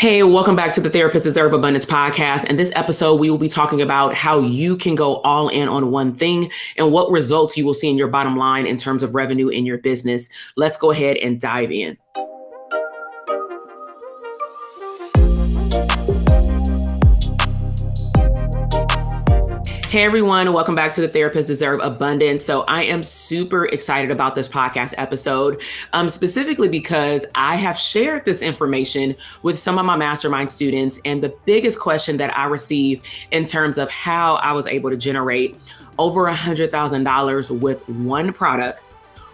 Hey, welcome back to the Therapists Deserve Abundance podcast. In this episode, we will be talking about how you can go all in on one thing and what results you will see in your bottom line in terms of revenue in your business. Let's go ahead and dive in. Hey everyone, welcome back to the Therapists Deserve Abundance. So I am super excited about this podcast episode, specifically because I have shared this information with some of my mastermind students. And the biggest question that I receive in terms of how I was able to generate over $100,000 with one product,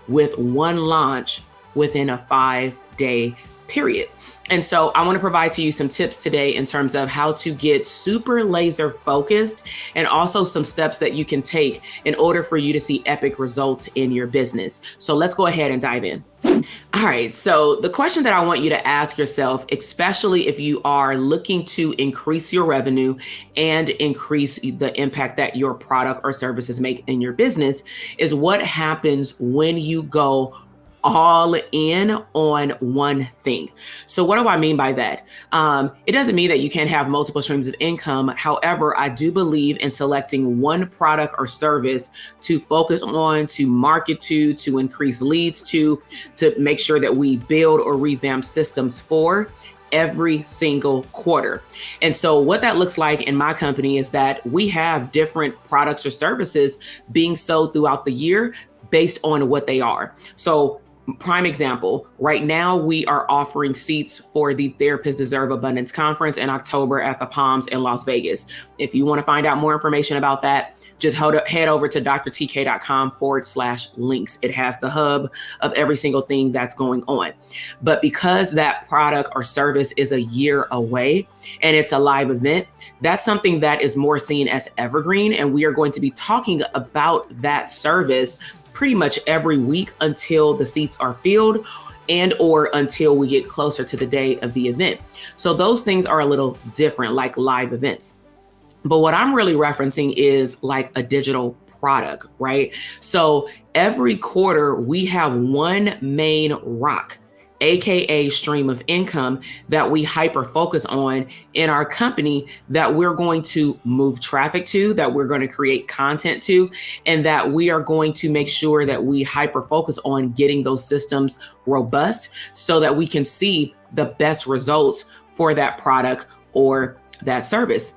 with one launch within a 5-day period. And so I want to provide to you some tips today in terms of how to get super laser focused and also some steps that you can take in order for you to see epic results in your business. So let's go ahead and dive in. All right. So the question that I want you to ask yourself, especially if you are looking to increase your revenue and increase the impact that your product or services make in your business, is what happens when you go all in on one thing. So what do I mean by that? It doesn't mean that you can't have multiple streams of income. However, I do believe in selecting one product or service to focus on, to market to increase leads to make sure that we build or revamp systems for every single quarter. And so what that looks like in my company is that we have different products or services being sold throughout the year based on what they are. So prime example, right now we are offering seats for the Therapists Deserve Abundance Conference in October at the Palms in Las Vegas. If you want to find out more information about that, just head over to drtk.com/links. It has the hub of every single thing that's going on. But because that product or service is a year away and it's a live event, that's something that is more seen as evergreen. And we are going to be talking about that service pretty much every week until the seats are filled and or until we get closer to the day of the event. So those things are a little different, like live events. But what I'm really referencing is like a digital product, right? So every quarter we have one main rock, AKA stream of income, that we hyper focus on in our company, that we're going to move traffic to, that we're going to create content to, and that we are going to make sure that we hyper focus on getting those systems robust so that we can see the best results for that product or that service.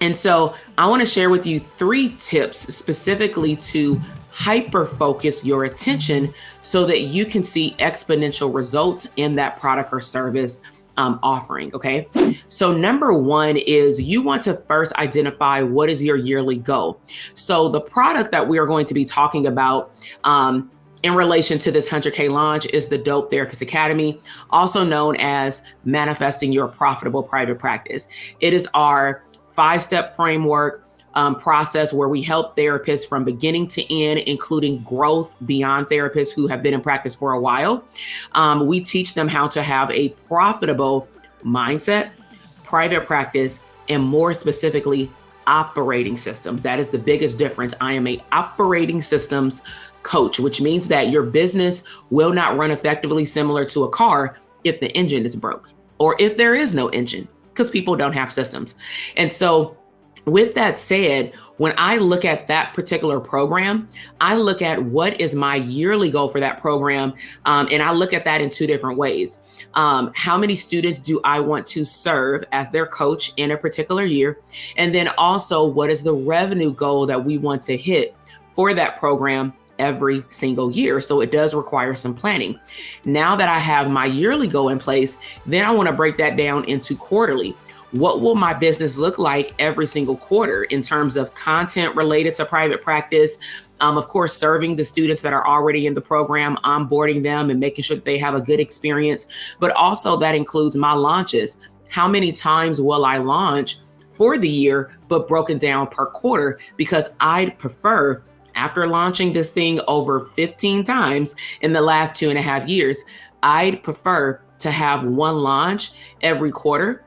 And so I want to share with you 3 tips specifically to hyper focus your attention so that you can see exponential results in that product or service offering. Okay. So number 1 is you want to first identify what is your yearly goal. So the product that we are going to be talking about in relation to this 100K launch is the Dope Therapist Academy, also known as Manifesting Your Profitable Private Practice. It is our 5-step framework process where we help therapists from beginning to end, including growth beyond therapists who have been in practice for a while. We teach them how to have a profitable mindset, private practice, and more specifically, operating system. That is the biggest difference. I am a operating systems coach, which means that your business will not run effectively similar to a car if the engine is broke or if there is no engine, because people don't have systems. And so with that said, when I look at that particular program, I look at what is my yearly goal for that program. And I look at that in 2 different ways. How many students do I want to serve as their coach in a particular year? And then also, what is the revenue goal that we want to hit for that program every single year? So it does require some planning. Now that I have my yearly goal in place, then I want to break that down into quarterly. What will my business look like every single quarter in terms of content related to private practice? Of course, serving the students that are already in the program, onboarding them and making sure that they have a good experience. But also that includes my launches. How many times will I launch for the year, but broken down per quarter? Because I'd prefer, after launching this thing over 15 times in the last 2.5 years, I'd prefer to have one launch every quarter,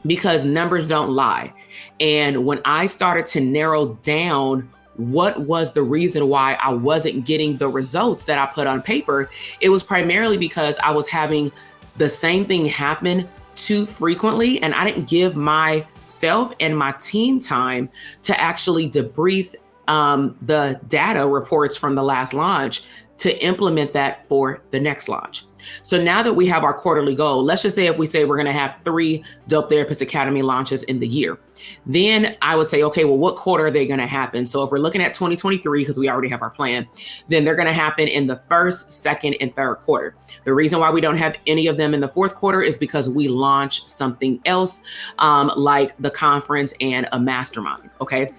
because numbers don't lie. And when I started to narrow down what was the reason why I wasn't getting the results that I put on paper, it was primarily because I was having the same thing happen too frequently, and I didn't give myself and my team time to actually debrief the data reports from the last launch to implement that for the next launch. So now that we have our quarterly goal, let's just say if we say we're going to have 3 Dope Therapist Academy launches in the year, then I would say, okay, well, what quarter are they going to happen? So if we're looking at 2023, because we already have our plan, then they're going to happen in the first, second, and third quarter. The reason why we don't have any of them in the fourth quarter is because we launch something else, like the conference and a mastermind. Okay.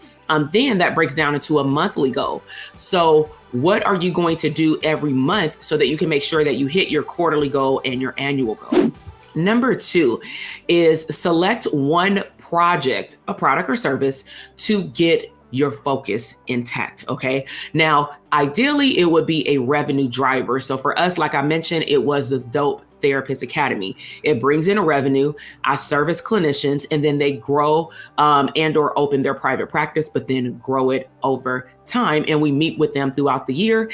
Then that breaks down into a monthly goal. So what are you going to do every month so that you can make sure that you hit your quarterly goal and your annual goal? Number 2 is select one project, a product or service, to get your focus intact. Okay. Now, ideally, it would be a revenue driver. So for us, like I mentioned, it was the Dope Therapist Academy. It brings in a revenue. I service clinicians, and then they grow and or open their private practice, but then grow it over time. And we meet with them throughout the year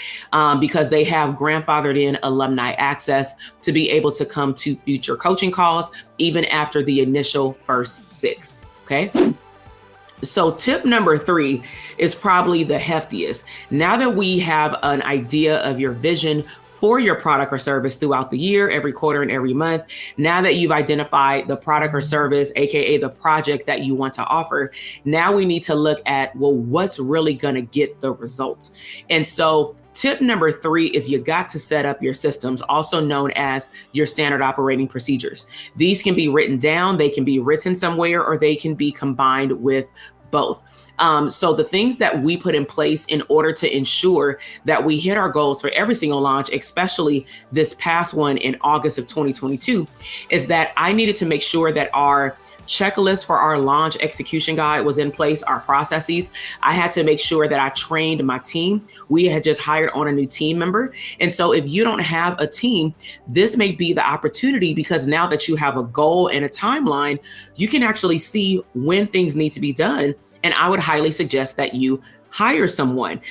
because they have grandfathered in alumni access to be able to come to future coaching calls, even after the initial first 6. Okay. So tip number 3 is probably the heftiest. Now that we have an idea of your vision for your product or service throughout the year, every quarter and every month, now that you've identified the product or service, AKA the project that you want to offer, now we need to look at, well, what's really going to get the results? And so tip number 3 is you got to set up your systems, also known as your standard operating procedures. These can be written down, they can be written somewhere, or they can be combined with both. So the things that we put in place in order to ensure that we hit our goals for every single launch, especially this past one in August of 2022, is that I needed to make sure that our checklist for our launch execution guide was in place, our processes. I had to make sure that I trained my team. We had just hired on a new team member. And so if you don't have a team, this may be the opportunity, because now that you have a goal and a timeline, you can actually see when things need to be done. And I would highly suggest that you hire someone,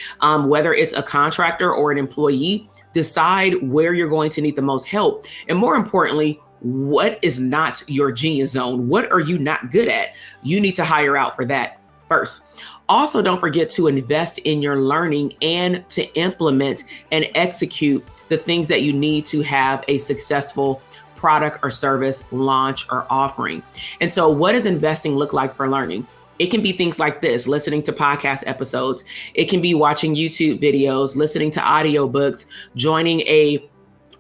whether it's a contractor or an employee. Decide where you're going to need the most help. And more importantly, what is not your genius zone? What are you not good at? You need to hire out for that first. Also, don't forget to invest in your learning and to implement and execute the things that you need to have a successful product or service launch or offering. And so what does investing look like for learning? It can be things like this: listening to podcast episodes. It can be watching YouTube videos, listening to audiobooks, joining a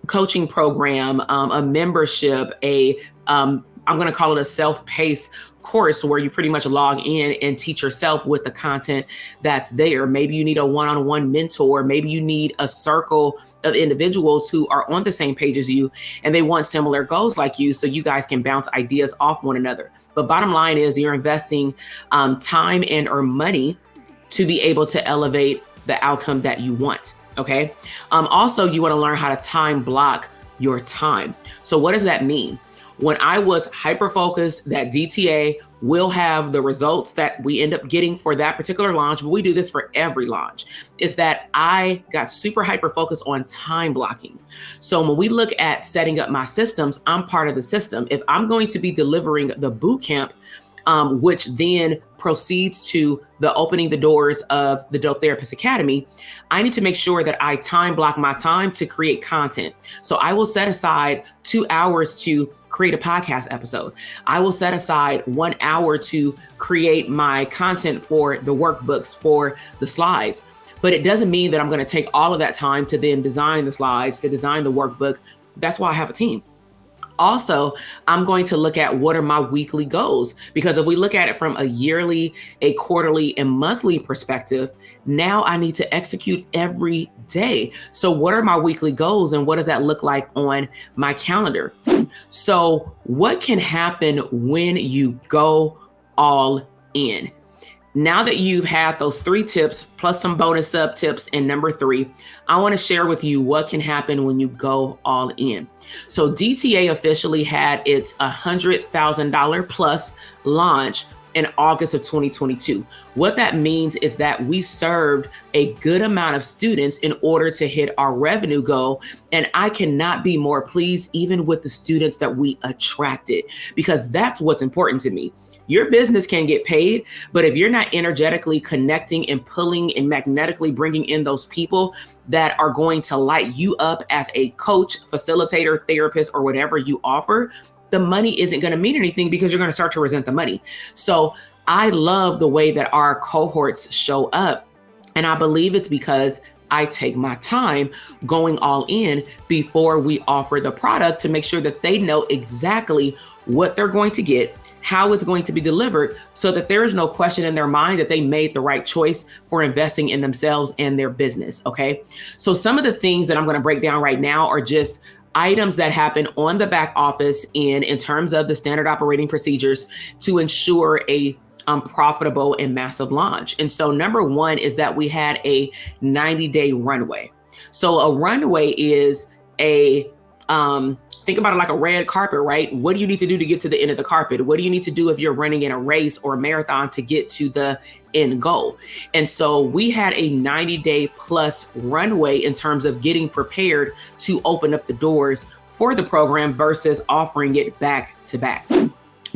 coaching program, a membership, I'm going to call it a self-paced course where you pretty much log in and teach yourself with the content that's there. Maybe you need a one-on-one mentor. Maybe you need a circle of individuals who are on the same page as you and they want similar goals like you, so you guys can bounce ideas off one another. But bottom line is you're investing time and or money to be able to elevate the outcome that you want. Okay. Also, you want to learn how to time block your time. So what does that mean? When I was hyper-focused that DTA will have the results that we end up getting for that particular launch, but we do this for every launch, is that I got super hyper-focused on time blocking. So when we look at setting up my systems, I'm part of the system. If I'm going to be delivering the boot camp, which then proceeds to the opening the doors of the Dope Therapist Academy, I need to make sure that I time block my time to create content. So I will set aside 2 hours to create a podcast episode. I will set aside 1 hour to create my content for the workbooks, for the slides. But it doesn't mean that I'm going to take all of that time to then design the slides, to design the workbook. That's why I have a team. Also, I'm going to look at what are my weekly goals, because if we look at it from a yearly, a quarterly, and monthly perspective, now I need to execute every day. So what are my weekly goals and what does that look like on my calendar? So what can happen when you go all in? Now that you've had those 3 tips plus some bonus sub tips in number 3, I want to share with you what can happen when you go all in. So DTA officially had its $100,000 plus launch in August of 2022. What that means is that we served a good amount of students in order to hit our revenue goal. And I cannot be more pleased even with the students that we attracted, because that's what's important to me. Your business can get paid, but if you're not energetically connecting and pulling and magnetically bringing in those people that are going to light you up as a coach, facilitator, therapist, or whatever you offer, the money isn't going to mean anything, because you're going to start to resent the money. So I love the way that our cohorts show up. And I believe it's because I take my time going all in before we offer the product to make sure that they know exactly what they're going to get, how it's going to be delivered, so that there is no question in their mind that they made the right choice for investing in themselves and their business. Okay. So some of the things that I'm going to break down right now are just items that happen on the back office in terms of the standard operating procedures to ensure a profitable and massive launch. And so number one is that we had a 90-day runway. So a runway is think about it like a red carpet, right? What do you need to do to get to the end of the carpet? What do you need to do if you're running in a race or a marathon to get to the end goal? And so we had a 90-day plus runway in terms of getting prepared to open up the doors for the program versus offering it back to back.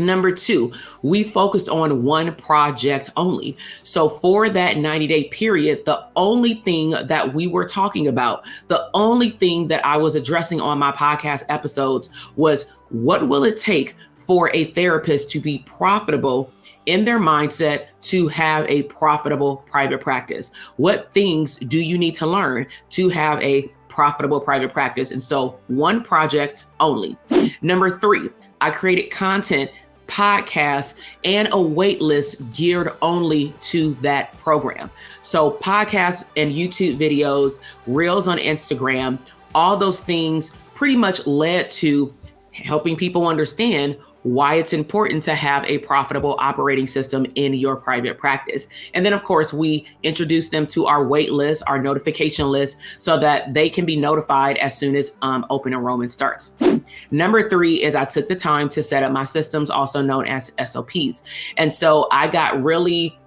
Number two, we focused on one project only. So for that 90-day period, the only thing that we were talking about, the only thing that I was addressing on my podcast episodes was, what will it take for a therapist to be profitable in their mindset to have a profitable private practice? What things do you need to learn to have a profitable private practice? And so one project only. Number three, I created content, podcasts, and a wait list geared only to that program. So podcasts and YouTube videos, reels on Instagram, all those things pretty much led to helping people understand why it's important to have a profitable operating system in your private practice. And then, of course, we introduce them to our wait list, our notification list, so that they can be notified as soon as open enrollment starts. Number three is I took the time to set up my systems, also known as SOPs. And so I got really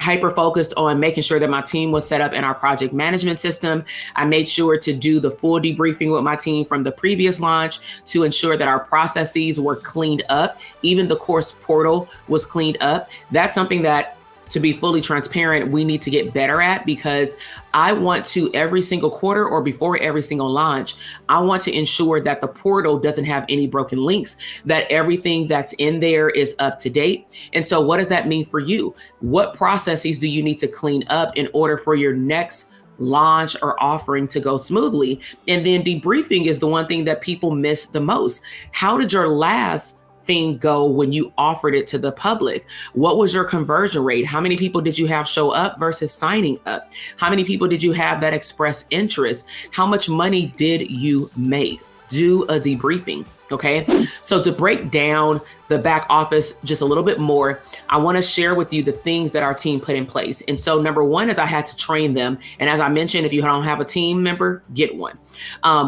hyper focused on making sure that my team was set up in our project management system. I made sure to do the full debriefing with my team from the previous launch to ensure that our processes were cleaned up. Even the course portal was cleaned up. That's something that, to be fully transparent, we need to get better at, because I want to, every single quarter or before every single launch, I want to ensure that the portal doesn't have any broken links, that everything that's in there is up to date. And so what does that mean for you? What processes do you need to clean up in order for your next launch or offering to go smoothly? And then debriefing is the one thing that people miss the most. How did your last thing go when you offered it to the public? What was your conversion rate? How many people did you have show up versus signing up? How many people did you have that express interest? How much money did you make? Do a debriefing. Okay. So to break down the back office just a little bit more, I want to share with you the things that our team put in place. And so number one is I had to train them. And as I mentioned, if you don't have a team member, get one.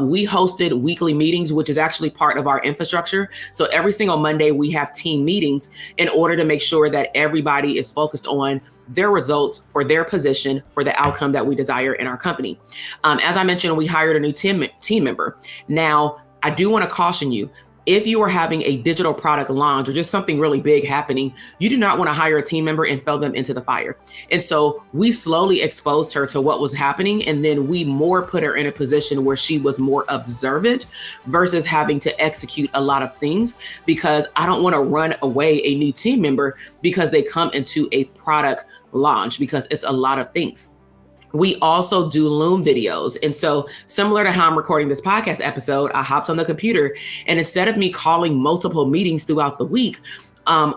We hosted weekly meetings, which is actually part of our infrastructure. So every single Monday we have team meetings in order to make sure that everybody is focused on their results for their position, for the outcome that we desire in our company. As I mentioned, we hired a new team member. Now, I do want to caution you, if you are having a digital product launch or just something really big happening, you do not want to hire a team member and throw them into the fire. And so we slowly exposed her to what was happening. And then we more put her in a position where she was more observant versus having to execute a lot of things, because I don't want to run away a new team member because they come into a product launch, because it's a lot of things. We also do Loom videos. And so similar to how I'm recording this podcast episode, I hopped on the computer, and instead of me calling multiple meetings throughout the week,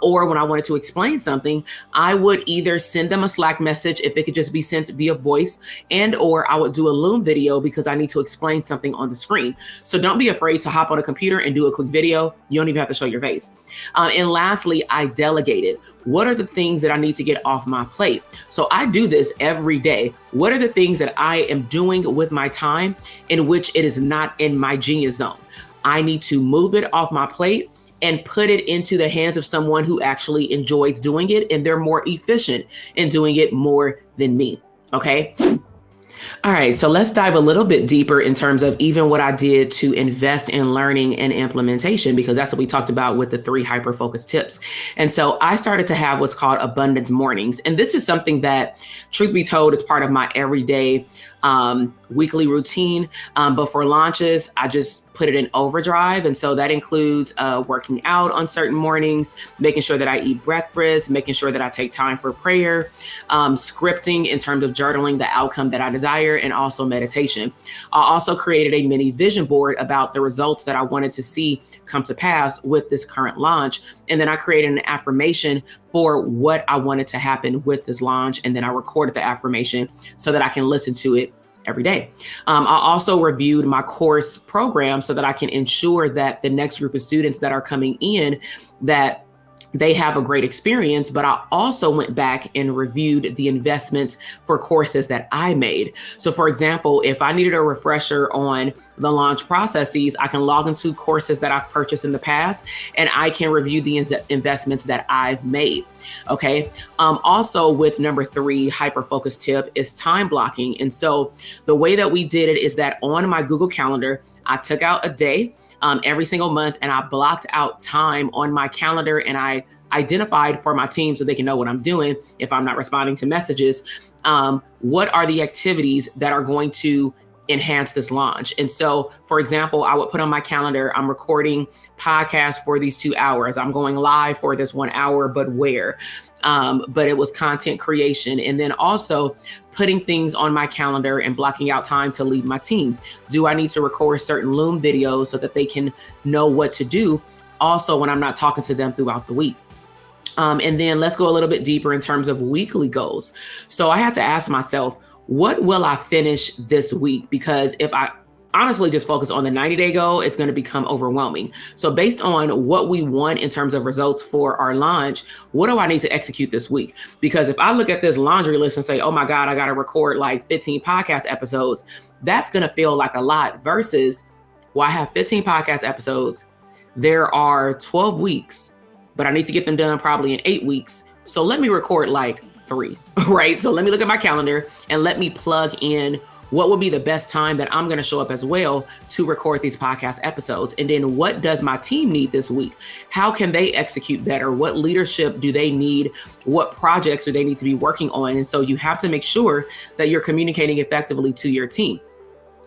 or when I wanted to explain something, I would either send them a Slack message if it could just be sent via voice, and or I would do a Loom video because I need to explain something on the screen. So don't be afraid to hop on a computer and do a quick video. You don't even have to show your face. And lastly, I delegated. What are the things that I need to get off my plate? So I do this every day. What are the things that I am doing with my time in which it is not in my genius zone? I need to move it off my plate and put it into the hands of someone who actually enjoys doing it, and they're more efficient in doing it more than me. Okay. All right, so let's dive a little bit deeper in terms of even what I did to invest in learning and implementation, because that's what we talked about with the 3 hyper-focused tips. And so I started to have what's called abundance mornings. And this is something that, truth be told, is part of my everyday weekly routine. But for launches, I just put it in overdrive. And so that includes working out on certain mornings, making sure that I eat breakfast, making sure that I take time for prayer, scripting in terms of journaling the outcome that I desire, and also meditation. I also created a mini vision board about the results that I wanted to see come to pass with this current launch. And then I created an affirmation for what I wanted to happen with this launch. And then I recorded the affirmation so that I can listen to it every day. I also reviewed my course program so that I can ensure that the next group of students that are coming in, that they have a great experience. But I also went back and reviewed the investments for courses that I made. So for example, if I needed a refresher on the launch processes, I can log into courses that I've purchased in the past, and I can review the investments that I've made. Okay. Also with number 3 hyper-focus tip is time blocking. And so the way that we did it is that on my Google Calendar, I took out a day every single month, and I blocked out time on my calendar, and I identified for my team so they can know what I'm doing if I'm not responding to messages. What are the activities that are going to enhance this launch? And so, for example, I would put on my calendar, I'm recording podcasts for these 2 hours. I'm going live for this 1 hour, but where? But it was content creation. And then also putting things on my calendar and blocking out time to lead my team. Do I need to record certain Loom videos so that they can know what to do also when I'm not talking to them throughout the week? And then let's go a little bit deeper in terms of weekly goals. So I had to ask myself, what will I finish this week? Because if I honestly just focus on the 90-day goal, it's going to become overwhelming. So based on what we want in terms of results for our launch, what do I need to execute this week? Because if I look at this laundry list and say, oh my God, I got to record like 15 podcast episodes, that's going to feel like a lot versus, well, I have 15 podcast episodes. There are 12 weeks, but I need to get them done probably in 8 weeks. So let me record like 3, right? So let me look at my calendar and let me plug in what will be the best time that I'm going to show up as well to record these podcast episodes. And then what does my team need this week? How can they execute better? What leadership do they need? What projects do they need to be working on? And so you have to make sure that you're communicating effectively to your team.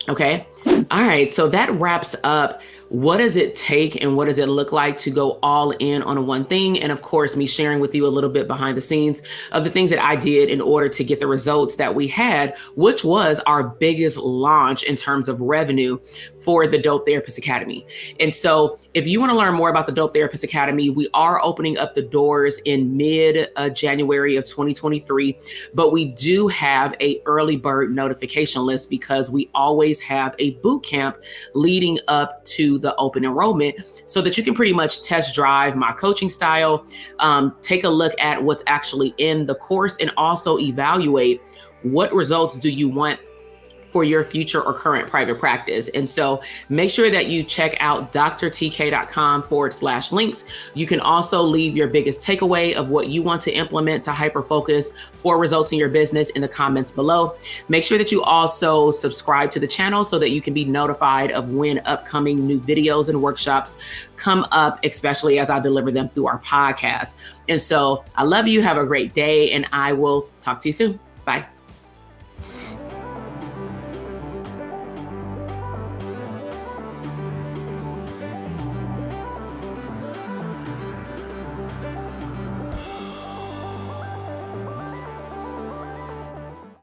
Okay. All right. So that wraps up what does it take and what does it look like to go all in on one thing? And of course, me sharing with you a little bit behind the scenes of the things that I did in order to get the results that we had, which was our biggest launch in terms of revenue for the Dope Therapist Academy. And so if you want to learn more about the Dope Therapist Academy, we are opening up the doors in mid-January of 2023, but we do have a early bird notification list because we always have a boot camp leading up to the open enrollment so that you can pretty much test drive my coaching style, take a look at what's actually in the course, and also evaluate what results do you want for your future or current private practice. And so make sure that you check out drtk.com/links. You can also leave your biggest takeaway of what you want to implement to hyper-focus for results in your business in the comments below. Make sure that you also subscribe to the channel so that you can be notified of when upcoming new videos and workshops come up, especially as I deliver them through our podcast. And so I love you. Have a great day, and I will talk to you soon. Bye.